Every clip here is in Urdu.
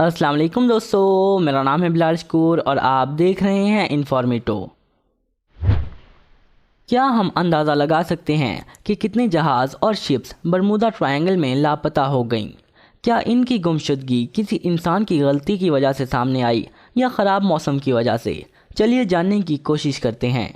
السلام علیکم دوستو، میرا نام ہے بلال شکور اور آپ دیکھ رہے ہیں انفارمیٹو۔ کیا ہم اندازہ لگا سکتے ہیں کہ کتنے جہاز اور شپس برمودا ٹرائنگل میں لاپتہ ہو گئیں؟ کیا ان کی گمشدگی کسی انسان کی غلطی کی وجہ سے سامنے آئی یا خراب موسم کی وجہ سے؟ چلیے جاننے کی کوشش کرتے ہیں۔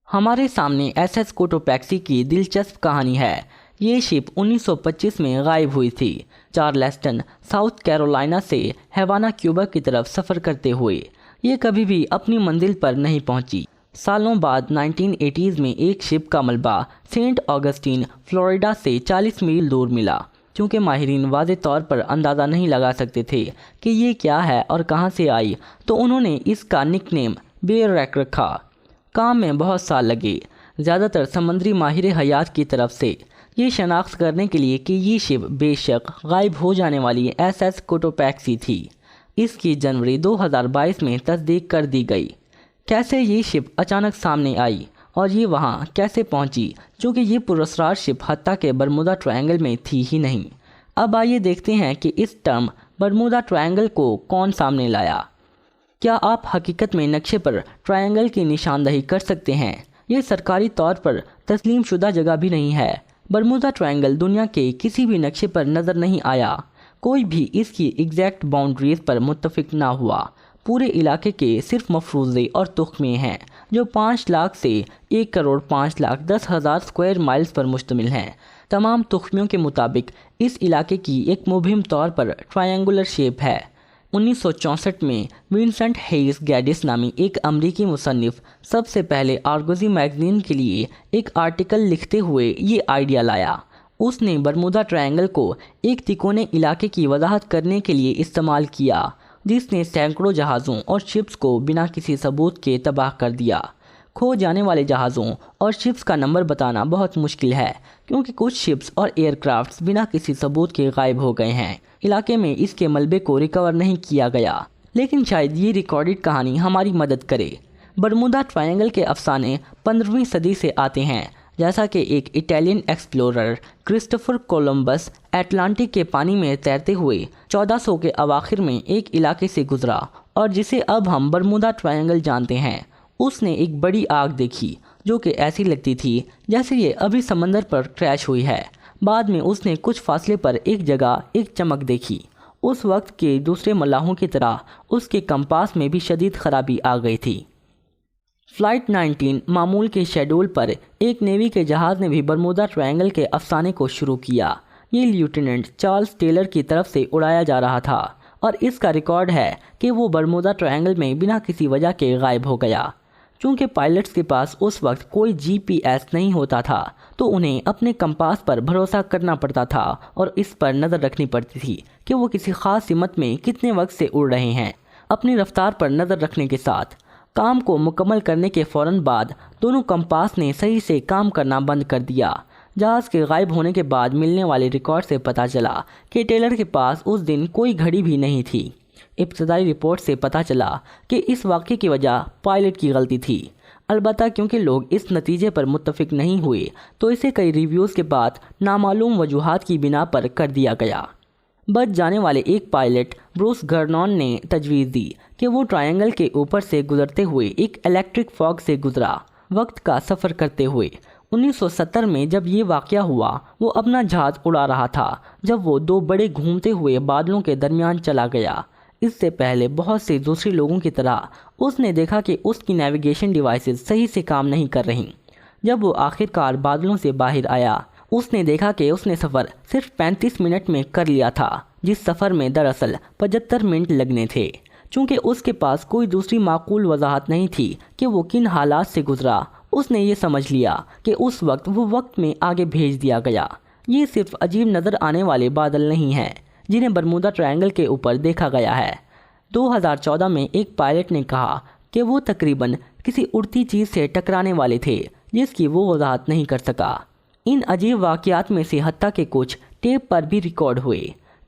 ہمارے سامنے ایس ایس کوٹوپیکسی کی دلچسپ کہانی ہے۔ یہ شپ 1925 میں غائب ہوئی تھی، چارلسٹن ساؤتھ کیرولائنا سے ہیوانا کیوبا کی طرف سفر کرتے ہوئے۔ یہ کبھی بھی اپنی منزل پر نہیں پہنچی۔ سالوں بعد 1980s میں ایک شپ کا ملبہ سینٹ آگسٹین فلوریڈا سے 40 میل دور ملا۔ چونکہ ماہرین واضح طور پر اندازہ نہیں لگا سکتے تھے کہ یہ کیا ہے اور کہاں سے آئی، تو انہوں نے اس کا نک نیم بیئر ریک رکھا۔ کام میں بہت سال لگے، زیادہ تر سمندری ماہر حیات کی طرف سے، یہ شناخت کرنے کے لیے کہ یہ شپ بے شک غائب ہو جانے والی ایس ایس کوٹوپیکسی تھی۔ اس کی جنوری 2022 میں تصدیق کر دی گئی۔ کیسے یہ شپ اچانک سامنے آئی اور یہ وہاں کیسے پہنچی، چونکہ یہ پراسرار شپ حتیٰ کہ برمودا ٹرائنگل میں تھی ہی نہیں۔ اب آئیے دیکھتے ہیں کہ اس ٹرم برمودا ٹرائنگل کو کون سامنے لایا۔ کیا آپ حقیقت میں نقشے پر ٹرائنگل کی نشاندہی کر سکتے ہیں؟ یہ سرکاری طور پر تسلیم شدہ جگہ بھی نہیں ہے۔ برمودا ٹرائنگل دنیا کے کسی بھی نقشے پر نظر نہیں آیا۔ کوئی بھی اس کی ایگزیکٹ باؤنڈریز پر متفق نہ ہوا۔ پورے علاقے کے صرف مفروضے اور تخمے ہیں جو 5 لاکھ سے 1,05,10,000 اسکوائر مائلز پر مشتمل ہیں۔ تمام تخمیوں کے مطابق اس علاقے کی ایک مبہم طور پر ٹرائنگولر شیپ ہے۔ 1964 میں ونسنٹ ہیئس گیڈس نامی ایک امریکی مصنف سب سے پہلے آرگوزی میگزین کے لیے ایک آرٹیکل لکھتے ہوئے یہ آئیڈیا لایا۔ اس نے برمودا ٹرائنگل کو ایک تکونے علاقے کی وضاحت کرنے کے لیے استعمال کیا، جس نے سینکڑوں جہازوں اور شپس کو بنا کسی ثبوت کے تباہ کر دیا۔ کھو جانے والے جہازوں اور شپس کا نمبر بتانا بہت مشکل ہے، کیونکہ کچھ شپس اور ایئر کرافٹس بنا کسی ثبوت کے غائب ہو گئے ہیں۔ علاقے میں اس کے ملبے کو ریکور نہیں کیا گیا، لیکن شاید یہ ریکارڈڈ کہانی ہماری مدد کرے۔ برمودا ٹرائنگل کے افسانے 15ویں صدی سے آتے ہیں، جیسا کہ ایک Italian explorer Christopher Columbus Atlantic کے پانی میں تیرتے ہوئے 1400 کے اواخر میں ایک علاقے سے گزرا اور جسے اب ہم برمودا ٹرائنگل جانتے ہیں۔ اس نے ایک بڑی آگ دیکھی جو کہ ایسی لگتی تھی جیسے یہ ابھی سمندر پر کریش ہوئی ہے۔ بعد میں اس نے کچھ فاصلے پر ایک جگہ ایک چمک دیکھی۔ اس وقت کے دوسرے ملاحوں کی طرح اس کے کمپاس میں بھی شدید خرابی آ گئی تھی۔ فلائٹ 19 معمول کے شیڈول پر ایک نیوی کے جہاز نے بھی برمودا ٹرائنگل کے افسانے کو شروع کیا۔ یہ لیوٹیننٹ چارلز ٹیلر کی طرف سے اڑایا جا رہا تھا اور اس کا ریکارڈ ہے کہ وہ برمودا ٹرائنگل میں بنا کسی وجہ کے غائب ہو گیا۔ چونکہ پائلٹس کے پاس اس وقت کوئی GPS نہیں ہوتا تھا، تو انہیں اپنے کمپاس پر بھروسہ کرنا پڑتا تھا اور اس پر نظر رکھنی پڑتی تھی کہ وہ کسی خاص سمت میں کتنے وقت سے اڑ رہے ہیں۔ اپنی رفتار پر نظر رکھنے کے ساتھ کام کو مکمل کرنے کے فوراً بعد دونوں کمپاس نے صحیح سے کام کرنا بند کر دیا۔ جہاز کے غائب ہونے کے بعد ملنے والے ریکارڈ سے پتہ چلا کہ ٹیلر کے پاس اس دن کوئی گھڑی بھی نہیں تھی۔ ابتدائی رپورٹ سے پتہ چلا کہ اس واقعے کی وجہ پائلٹ کی غلطی تھی، البتہ کیونکہ لوگ اس نتیجے پر متفق نہیں ہوئے تو اسے کئی ریویوز کے بعد نامعلوم وجوہات کی بنا پر کر دیا گیا۔ بچ جانے والے ایک پائلٹ بروس گرنون نے تجویز دی کہ وہ ٹرائنگل کے اوپر سے گزرتے ہوئے ایک الیکٹرک فاگ سے گزرا، وقت کا سفر کرتے ہوئے۔ 1970 میں جب یہ واقعہ ہوا، وہ اپنا جہاز اڑا رہا تھا جب وہ 2 بڑے گھومتے ہوئے بادلوں کے درمیان چلا گیا۔ اس سے پہلے بہت سے دوسرے لوگوں کی طرح اس نے دیکھا کہ اس کی نیویگیشن ڈیوائسز صحیح سے کام نہیں کر رہیں۔ جب وہ آخرکار بادلوں سے باہر آیا، اس نے دیکھا کہ اس نے سفر صرف 35 منٹ میں کر لیا تھا، جس سفر میں دراصل 75 منٹ لگنے تھے۔ چونکہ اس کے پاس کوئی دوسری معقول وضاحت نہیں تھی کہ وہ کن حالات سے گزرا، اس نے یہ سمجھ لیا کہ اس وقت وہ وقت میں آگے بھیج دیا گیا۔ یہ صرف عجیب نظر آنے والے بادل نہیں ہیں جنہیں برمودا ٹرائنگل کے اوپر دیکھا گیا ہے۔ 2014 میں ایک پائلٹ نے کہا کہ وہ تقریباً کسی اڑتی چیز سے ٹکرانے والے تھے جس کی وہ وضاحت نہیں کر سکا۔ ان عجیب واقعات میں سے حتیٰ کہ کچھ ٹیپ پر بھی ریکارڈ ہوئے۔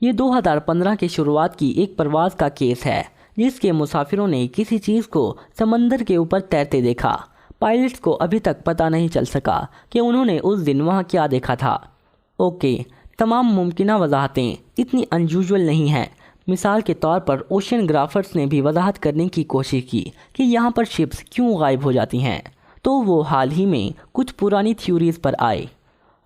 یہ 2015 کے شروعات کی ایک پرواز کا کیس ہے جس کے مسافروں نے کسی چیز کو سمندر کے اوپر تیرتے دیکھا۔ پائلٹس کو ابھی تک پتہ نہیں چل سکا کہ انہوں نے اس دن وہاں کیا دیکھا تھا۔ اوکے، تمام ممکنہ وضاحتیں اتنی انیوژول نہیں ہیں، مثال کے طور پر اوشین گرافرز نے بھی وضاحت کرنے کی کوشش کی کہ یہاں پر شپس کیوں غائب ہو جاتی ہیں، تو وہ حال ہی میں کچھ پرانی تھیوریز پر آئے۔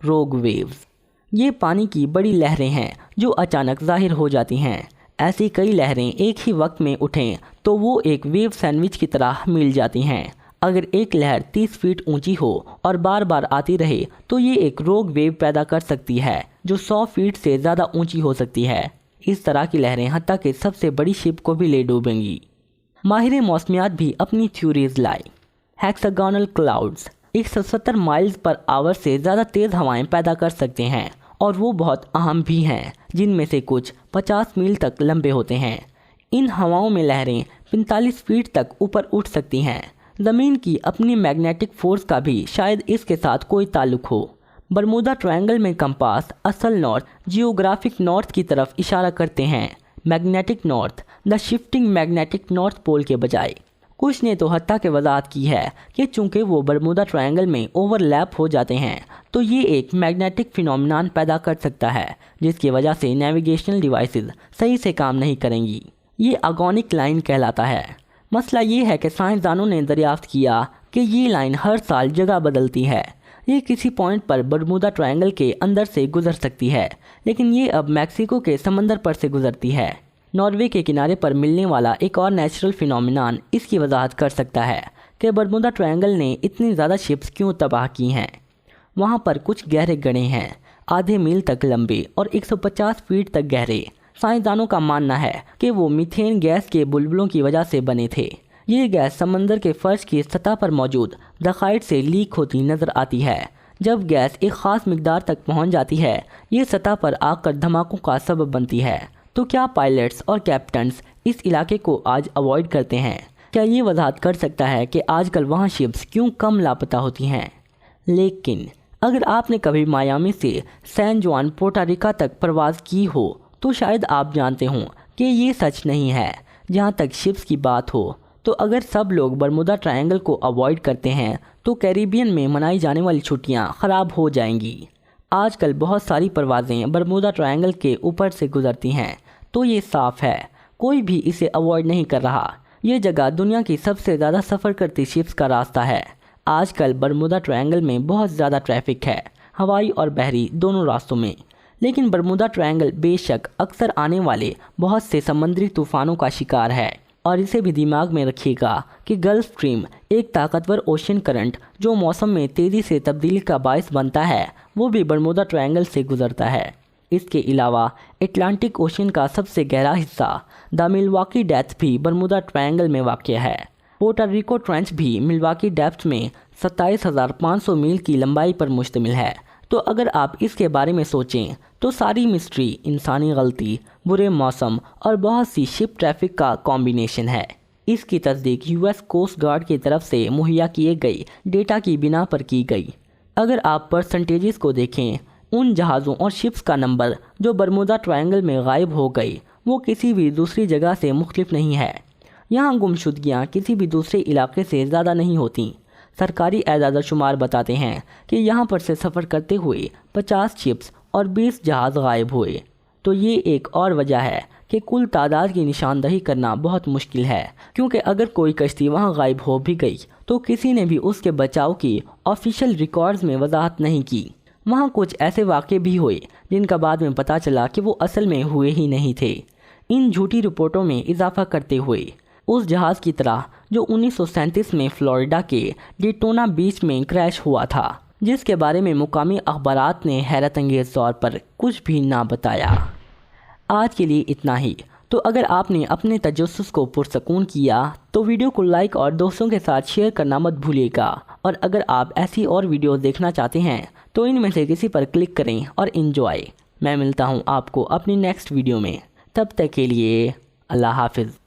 روگ ویوز، یہ پانی کی بڑی لہریں ہیں جو اچانک ظاہر ہو جاتی ہیں۔ ایسی کئی لہریں ایک ہی وقت میں اٹھیں تو وہ ایک ویو سینڈوچ کی طرح مل جاتی ہیں۔ اگر ایک لہر 30 فیٹ اونچی ہو اور بار بار آتی رہے تو یہ ایک روگ ویو پیدا کر سکتی ہے جو 100 فیٹ سے زیادہ اونچی ہو سکتی ہے۔ اس طرح کی لہریں حتیٰ کہ سب سے بڑی شپ کو بھی لے ڈوبیں گی۔ ماہر موسمیات بھی اپنی تھیوریز لائے۔ ہیکساگونل کلاؤڈز 170 مائلز پر آور سے زیادہ تیز ہوائیں پیدا کر سکتے ہیں اور وہ بہت اہم بھی ہیں، جن میں سے کچھ 50 میل تک لمبے ہوتے ہیں۔ ان ہواؤں میں لہریں 45 فیٹ تک اوپر اٹھ سکتی ہیں۔ زمین کی اپنی میگنیٹک فورس کا بھی شاید اس کے ساتھ کوئی تعلق ہو۔ برمودا ٹرائنگل میں کمپاس اصل نارتھ جیوگرافک نارتھ کی طرف اشارہ کرتے ہیں، میگنیٹک نارتھ، دا شفٹنگ میگنیٹک نارتھ پول کے بجائے۔ کچھ نے تو حتیٰ کہ وضاحت کی ہے کہ چونکہ وہ برمودا ٹرائنگل میں اوور لیپ ہو جاتے ہیں تو یہ ایک میگنیٹک فینومینان پیدا کر سکتا ہے جس کی وجہ سے نیویگیشنل ڈیوائسز صحیح سے کام نہیں کریں گی۔ یہ اگونک لائن کہلاتا ہے۔ مسئلہ یہ ہے کہ سائنسدانوں نے دریافت کیا کہ یہ لائن ہر سال جگہ بدلتی ہے۔ یہ کسی پوائنٹ پر برمودا ٹرائنگل کے اندر سے گزر سکتی ہے، لیکن یہ اب میکسیکو کے سمندر پر سے گزرتی ہے۔ ناروے کے کنارے پر ملنے والا ایک اور نیچرل فینومینان اس کی وضاحت کر سکتا ہے کہ برمودا ٹرائنگل نے اتنی زیادہ شپس کیوں تباہ کی ہیں۔ وہاں پر کچھ گہرے گڑھے ہیں، آدھے میل تک لمبے اور 150 فیٹ تک گہرے۔ سائنسدانوں کا ماننا ہے کہ وہ میتھین گیس کے بلبلوں کی وجہ سے بنے تھے۔ یہ گیس سمندر کے فرش کی سطح پر موجود ذخائر سے لیک ہوتی نظر آتی ہے۔ جب گیس ایک خاص مقدار تک پہنچ جاتی ہے، یہ سطح پر آ کر دھماکوں کا سبب بنتی ہے۔ تو کیا پائلٹس اور کیپٹنز اس علاقے کو آج اوائڈ کرتے ہیں؟ کیا یہ وضاحت کر سکتا ہے کہ آج کل وہاں شپس کیوں کم لاپتہ ہوتی ہیں؟ لیکن اگر آپ نے کبھی مایامی سے سین جوان پورٹاریکا تک پرواز کی ہو تو شاید آپ جانتے ہوں کہ یہ سچ نہیں ہے۔ جہاں تک شپس کی بات ہو تو اگر سب لوگ برمودا ٹرائنگل کو اوائڈ کرتے ہیں تو کیریبین میں منائی جانے والی چھٹیاں خراب ہو جائیں گی۔ آج کل بہت ساری پروازیں برمودا ٹرائنگل کے اوپر سے گزرتی ہیں، تو یہ صاف ہے کوئی بھی اسے اوائڈ نہیں کر رہا۔ یہ جگہ دنیا کی سب سے زیادہ سفر کرتی شپس کا راستہ ہے۔ آج کل برمودا ٹرائنگل میں بہت زیادہ ٹریفک ہے، ہوائی اور بحری دونوں راستوں میں۔ لیکن برمودا ٹرائنگل بے شک اکثر آنے والے بہت سے سمندری طوفانوں کا شکار ہے، اور اسے بھی دماغ میں رکھیے گا کہ گلف اسٹریم ایک طاقتور اوشین کرنٹ جو موسم میں تیزی سے تبدیلی کا باعث بنتا ہے، وہ بھی برمودا ٹرائنگل سے گزرتا ہے۔ اس کے علاوہ اٹلانٹک اوشین کا سب سے گہرا حصہ دا ملواکی ڈیپتھ بھی برمودا ٹرائنگل میں واقع ہے۔ پورٹا ریکو ٹرینچ بھی ملواکی ڈیپتھ میں 27,500 میل کی لمبائی پر مشتمل ہے۔ تو اگر آپ اس کے بارے میں سوچیں تو ساری مسٹری انسانی غلطی، برے موسم اور بہت سی شپ ٹریفک کا کمبینیشن ہے۔ اس کی تصدیق یو ایس کوسٹ گارڈ کی طرف سے مہیا کیے گئے ڈیٹا کی بنا پر کی گئی۔ اگر آپ پرسنٹیجز کو دیکھیں، ان جہازوں اور شپس کا نمبر جو برمودا ٹرائنگل میں غائب ہو گئی وہ کسی بھی دوسری جگہ سے مختلف نہیں ہے۔ یہاں گمشدگیاں کسی بھی دوسرے علاقے سے زیادہ نہیں ہوتیں۔ سرکاری اعداد و شمار بتاتے ہیں کہ یہاں پر سے سفر کرتے ہوئے 50 شپس اور 20 جہاز غائب ہوئے۔ تو یہ ایک اور وجہ ہے کہ کل تعداد کی نشاندہی کرنا بہت مشکل ہے، کیونکہ اگر کوئی کشتی وہاں غائب ہو بھی گئی تو کسی نے بھی اس کے بچاؤ کی آفیشیل ریکارڈز میں وضاحت نہیں کی۔ وہاں کچھ ایسے واقعے بھی ہوئے جن کا بعد میں پتہ چلا کہ وہ اصل میں ہوئے ہی نہیں تھے۔ ان جھوٹی رپورٹوں میں اضافہ کرتے ہوئے اس جہاز کی طرح جو 1937 میں فلوریڈا کے ڈیٹونا بیچ میں کریش ہوا تھا، جس کے بارے میں مقامی اخبارات نے حیرت انگیز طور پر کچھ بھی نہ بتایا۔ آج کے لیے اتنا ہی۔ تو اگر آپ نے اپنے تجسس کو پرسکون کیا تو ویڈیو کو لائک اور دوستوں کے ساتھ شیئر کرنا مت بھولیے گا، اور اگر آپ ایسی اور ویڈیوز دیکھنا چاہتے ہیں تو ان میں سے کسی پر کلک کریں اور انجوائے۔ میں ملتا ہوں آپ کو اپنی نیکسٹ ویڈیو میں، تب تک کے لیے اللہ حافظ۔